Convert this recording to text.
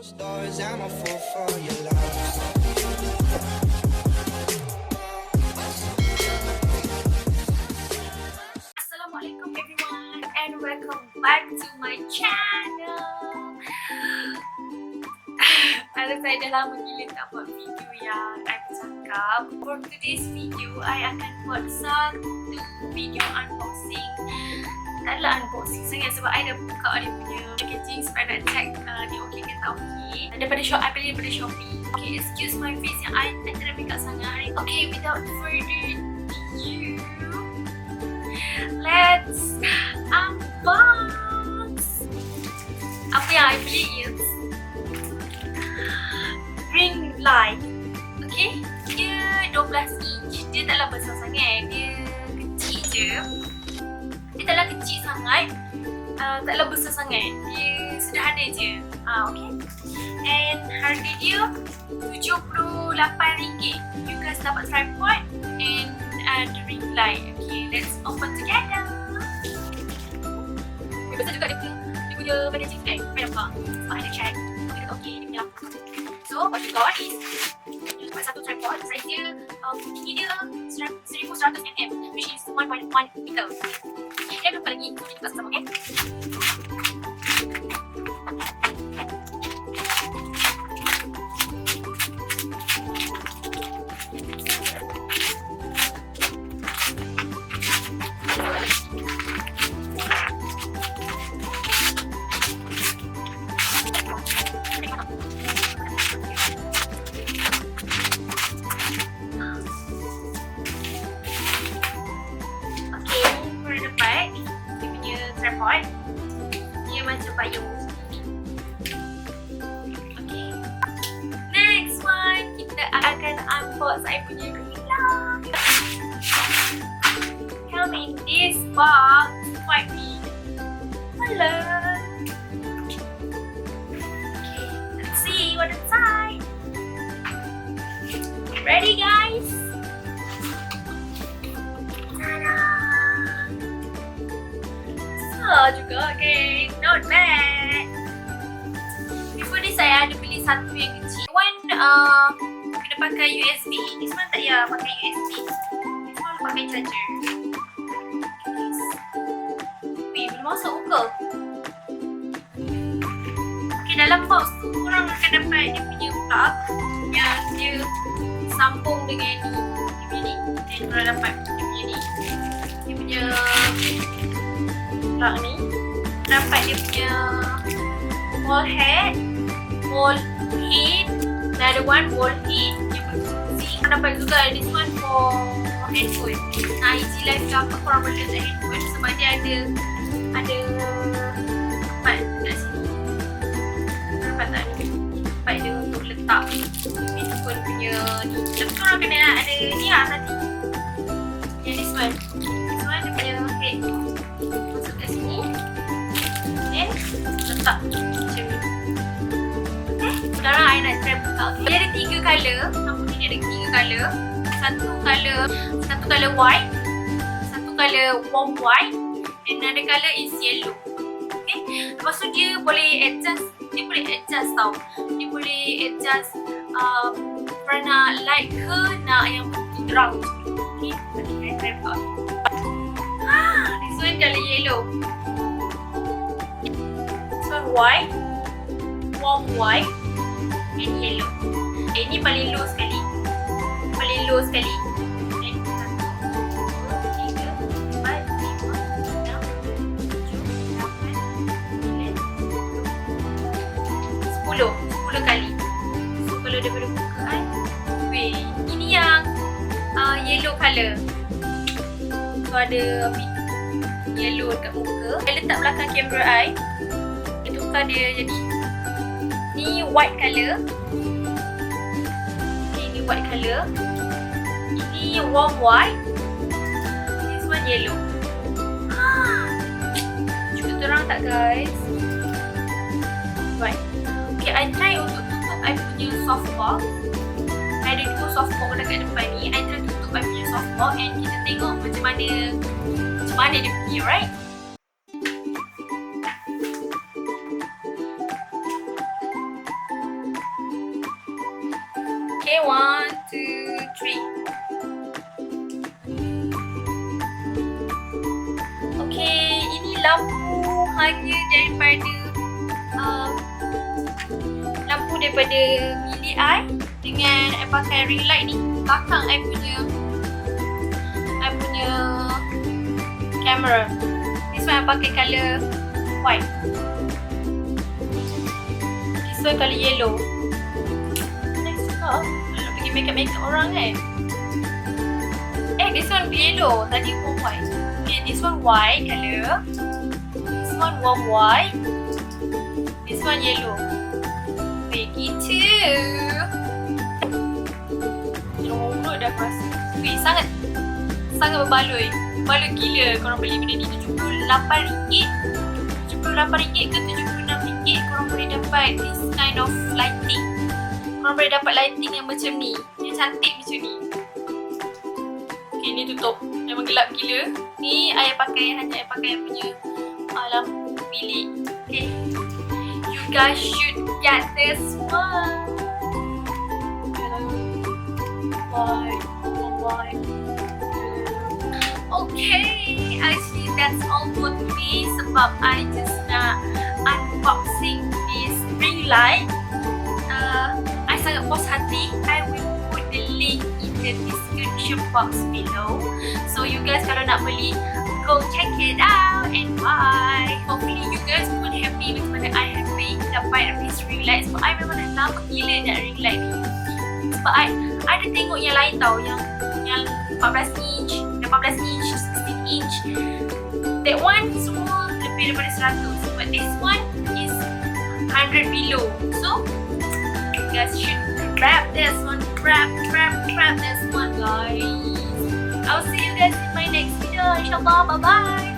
Stars, I'm a fool for your love. Assalamualaikum everyone and welcome back to my channel. Kalau saya dah lama gila tak buat video yang I cakap. For today's video, I akan buat satu video unboxing. Taklah unboxing sangat sebab I dah buka dia punya packaging sebab nak check dia okey ke tak okey. Daripada I beli daripada Shopee. Okay, excuse my face yang I tak ada makeup sangat. Okay, without further ado, let's unbox. Apa yang I beli is Ringlight. Okay, dia 12 inch. Dia taklah besar sangat. Dia kecil je. Dia taklah kecil sangat, taklah besar sangat. Dia sederhana je. Okay. And harga dia RM78. You guys dapat tripod and the ring light. Okay, let's open together. Besar juga dia punya packaging kan. Boleh nampak. Sebab I nak check. Okay, okay, dia punya. So, what you got is you dapat satu tripod. Size dia, tinggi dia 1100mm, which is 1.1 meter. Dia ada lagi, kita buka sama, okay? Tripod. Dia macam payung. Okay. Next one, kita akan unbox saya punya Ringlight. Come in this box. Quite big. Hello. Okay, let's see what inside. Ready guys? Juga, okay, not bad. Before this saya ada beli satu yang kecil. One kena pakai USB. This one tak payah pakai USB. This one pakai charger. Weh, belum masuk ke? Okay, dalam box tu korang akan dapat dia punya plug yang dia sambung dengan ni. Dan korang dapat dia punya ni. Dia punya plug ni. Dapat dia punya wall head, another one wall head. Dapat juga this one for handphone. IG live ke apa korang boleh letak handphone sebab dia ada tempat kat sini. Nampak tak ni? Tempat dia untuk letak handphone punya ni. Tapi korang kena ada ni lah nanti. Yang this one dia punya head. Masuk kat sini. Then letak macam ni. Okay, sekarang I nak try buka. Dia ada 3 colour. Nampak ni dia ada 3 colour. Satu colour white, satu colour warm white, and another colour is yellow. Okay, lepas tu dia boleh adjust tau. Dia boleh adjust warna light ke nak yang terang. Okay, kita try buka. This one colour yellow. This one white, warm white, and yellow. Ini paling low sekali. And 1, 2, 3, 4, 5, 6, 7, 8, 9, 10 kali. So kalau daripada bukaan, weh, ini yang yellow colour. So ada yellow dekat muka. Saya letak belakang kamera I. Dia tukar dia jadi ni white colour. Okay, ni white colour. Ini warm white. This one yellow. Cukup terang tak guys? Right. Okay, I try untuk tutup I punya softbox. I ada 2 softbox dekat depan ni. I try tutup I punya softbox and kita tengok macam mana dia punya, right? Okay, 1, 2, 3. Okay, ini lampu hanya daripada lampu daripada bilik I dengan I pakai ring light ni. Belakang I punya camera. This one I pakai colour white. This one colour yellow. Nice juga. Nak pergi makeup orang kan. This one yellow. Tadi warm white. Okay, this one white colour. This one warm white. This one yellow. Begitu. Jorok dah aku rasa. Weh, sangat berbaloi. Berbaloi gila korang beli benda ni. RM78. RM78 ke RM76 korang boleh dapat this kind of lighting. Korang boleh dapat lighting yang macam ni. Yang cantik macam ni. Okay, ni tutup. Memang gelap gila. Ni I pakai yang punya lampu bilik. Okay. You guys should get this one. Bye. Okay, actually that's all for today sebab I just nak unboxing this ring light. I sangat puas hati. I will put the link in the description box below. So you guys kalau nak beli, go check it out and bye. Hopefully you guys pun happy with mana I happy dapat this ring light sebab I memang dah lama gila nak ring light ni. Sebab I ada tengok yang lain tau, yang 14 inch, 16 inch. That one semua lebih daripada 100. But this one is 100 below. So you guys should grab this one. Grab this one, guys. I'll see you guys in my next video. Inshallah. Bye bye.